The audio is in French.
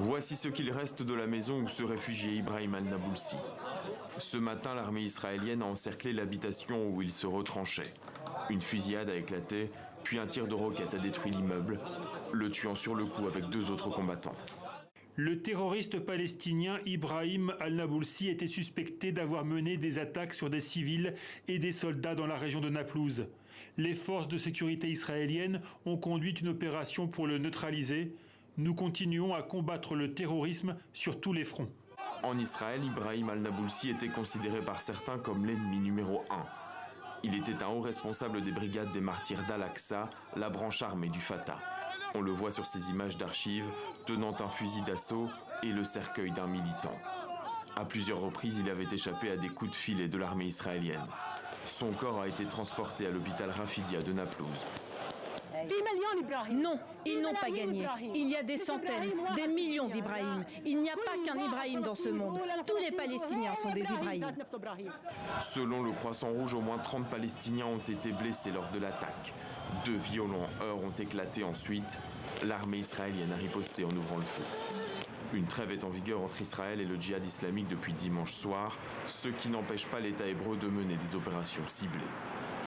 Voici ce qu'il reste de la maison où se réfugiait Ibrahim al-Nabulsi. Ce matin, l'armée israélienne a encerclé l'habitation où il se retranchait. Une fusillade a éclaté, puis un tir de roquette a détruit l'immeuble, le tuant sur le coup avec 2 autres combattants. Le terroriste palestinien Ibrahim al-Nabulsi était suspecté d'avoir mené des attaques sur des civils et des soldats dans la région de Naplouse. Les forces de sécurité israéliennes ont conduit une opération pour le neutraliser. Nous continuons à combattre le terrorisme sur tous les fronts. En Israël, Ibrahim al-Nabulsi était considéré par certains comme l'ennemi numéro 1. Il était un haut responsable des brigades des martyrs d'Al-Aqsa, la branche armée du Fatah. On le voit sur ces images d'archives, tenant un fusil d'assaut et le cercueil d'un militant. À plusieurs reprises, il avait échappé à des coups de filet de l'armée israélienne. Son corps a été transporté à l'hôpital Rafidia de Naplouse. Non, ils n'ont pas gagné. Il y a des centaines, des millions d'Ibrahim. Il n'y a pas qu'un Ibrahim dans ce monde. Tous les Palestiniens sont des Ibrahim. Selon le Croissant Rouge, au moins 30 Palestiniens ont été blessés lors de l'attaque. 2 violents heurts ont éclaté ensuite. L'armée israélienne a riposté en ouvrant le feu. Une trêve est en vigueur entre Israël et le djihad islamique depuis dimanche soir, ce qui n'empêche pas l'État hébreu de mener des opérations ciblées.